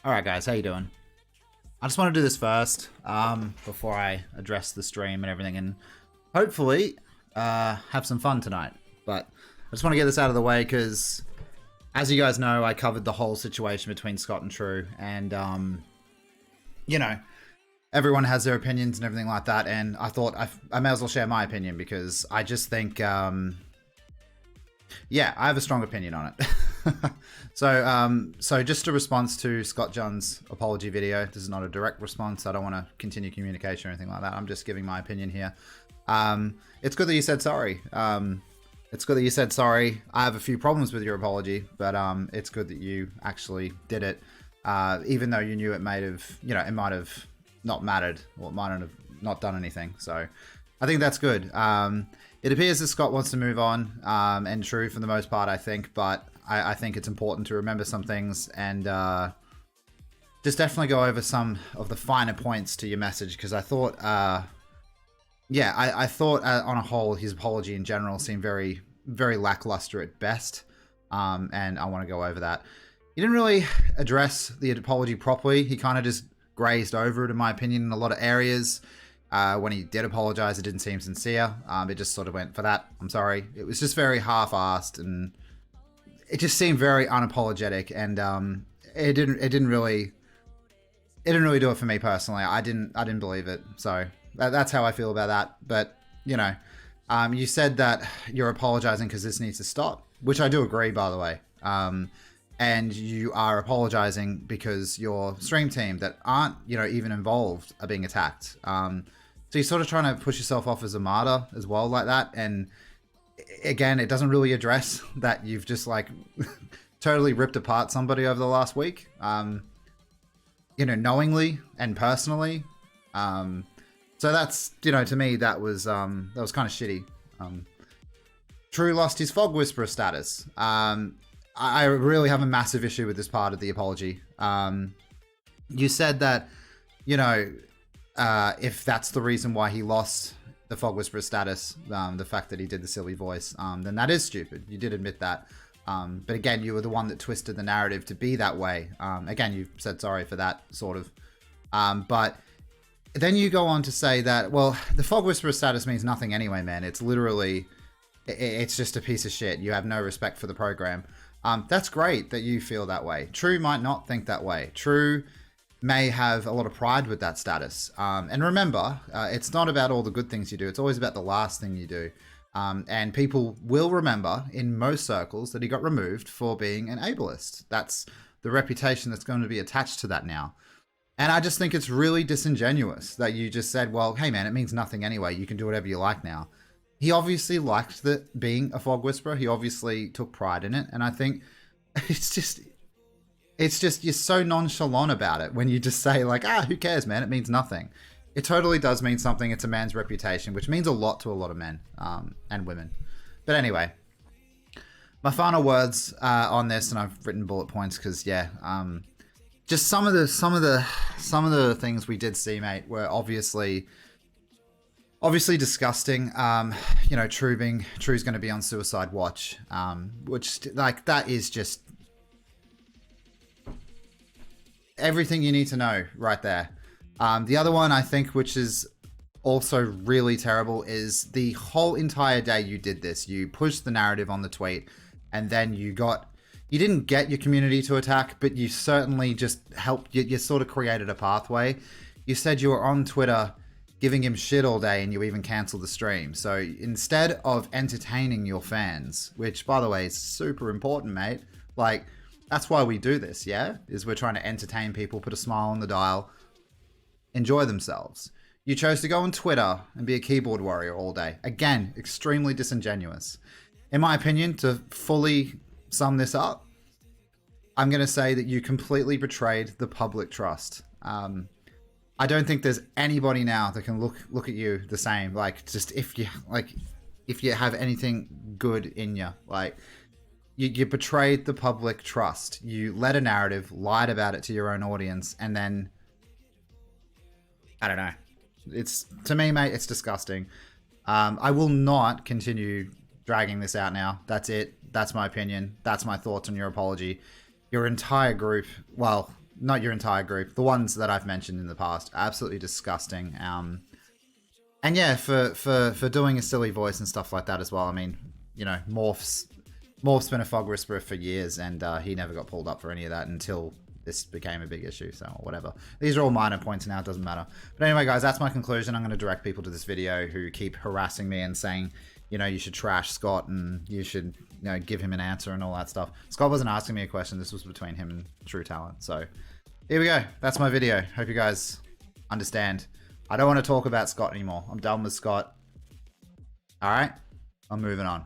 Alright guys, how you doing? I just want to do this first, before I address the stream and everything, and hopefully, have some fun tonight. But I just want to get this out of the way, because, as you guys know, I covered the whole situation between Scott and Tru, and, you know, everyone has their opinions and everything like that, and I thought I may as well share my opinion, because I just think, yeah, I have a strong opinion on it. So just a response to Scott John's apology video. This is not a direct response. I don't want to continue communication or anything like that. I'm just giving my opinion here. It's good that you said sorry. It's good that you said sorry. I have a few problems with your apology, but it's good that you actually did it. Even though you knew it might have, you know, it might have not mattered, or it might have not done anything. So I think that's good. It appears that Scott wants to move on, and Tru for the most part, I think, but I think it's important to remember some things and just definitely go over some of the finer points to your message, because I thought, yeah, I thought on a whole, his apology in general seemed very, very lackluster at best, and I want to go over that. He didn't really address the apology properly. He kind of just grazed over it, in my opinion, in a lot of areas. When he did apologize, it didn't seem sincere. It just sort of went, for that, I'm sorry. It was just very half-assed, and it just seemed very unapologetic, and it didn't really do it for me personally. I didn't believe it. So that's how I feel about that. But you know, you said that you're apologizing because this needs to stop, which I do agree, by the way. And you are apologizing because your stream team that aren't, you know, even involved are being attacked. So you're sort of trying to push yourself off as a martyr as well, like that. And again, it doesn't really address that you've just like totally ripped apart somebody over the last week, you know, knowingly and personally. So that's, you know, to me, that was kind of shitty. Tru lost his fog whisperer status. I really have a massive issue with this part of the apology. You said that, you know, if that's the reason why he lost the fog whisperer status, the fact that he did the silly voice, then that is stupid. You did admit that. But again, you were the one that twisted the narrative to be that way. Again, you said sorry for that, sort of. But then you go on to say that, well, the fog whisperer status means nothing anyway, man. It's literally, it's just a piece of shit. You have no respect for the program. That's great that you feel that way. Tru might not think that way. Tru may have a lot of pride with that status. And remember, it's not about all the good things you do. It's always about the last thing you do. And people will remember in most circles that he got removed for being an ableist. That's the reputation that's going to be attached to that now. And I just think it's really disingenuous that you just said, well, hey man, it means nothing anyway. You can do whatever you like now. He obviously liked being a fog whisperer. He obviously took pride in it. And I think it's just, you're so nonchalant about it when you just say like, who cares, man? It means nothing. It totally does mean something. It's a man's reputation, which means a lot to a lot of men and women. But anyway, my final words on this, and I've written bullet points because, yeah, just some of the things we did see, mate, were obviously disgusting. You know, Tru's going to be on suicide watch, which like that is just everything you need to know right there. The other one I think, which is also really terrible, is the whole entire day you did this. You pushed the narrative on the tweet, and then you didn't get your community to attack, but you certainly just helped. You sort of created a pathway. You said you were on Twitter giving him shit all day, and you even canceled the stream. So instead of entertaining your fans, which by the way is super important, mate, like that's why we do this, yeah? Is we're trying to entertain people, put a smile on the dial, enjoy themselves. You chose to go on Twitter and be a keyboard warrior all day. Again, extremely disingenuous. In my opinion, to fully sum this up, I'm going to say that you completely betrayed the public trust. I don't think there's anybody now that can look at you the same. Like, just if you have anything good in you, like you betrayed the public trust. You led a narrative, lied about it to your own audience, and then I don't know. It's, to me, mate, it's disgusting. I will not continue dragging this out now. That's it. That's my opinion. That's my thoughts on your apology. Your entire group, well, not your entire group. The ones that I've mentioned in the past, absolutely disgusting. And yeah, for doing a silly voice and stuff like that as well. I mean, you know, Morph's been a fog whisperer for years, and he never got pulled up for any of that until this became a big issue, so whatever. These are all minor points now, it doesn't matter. But anyway, guys, that's my conclusion. I'm going to direct people to this video who keep harassing me and saying, you know, you should trash Scott and you should, you know, give him an answer and all that stuff. Scott wasn't asking me a question. This was between him and Tru3ta1ent. So here we go. That's my video. Hope you guys understand. I don't want to talk about Scott anymore. I'm done with Scott. All right, I'm moving on.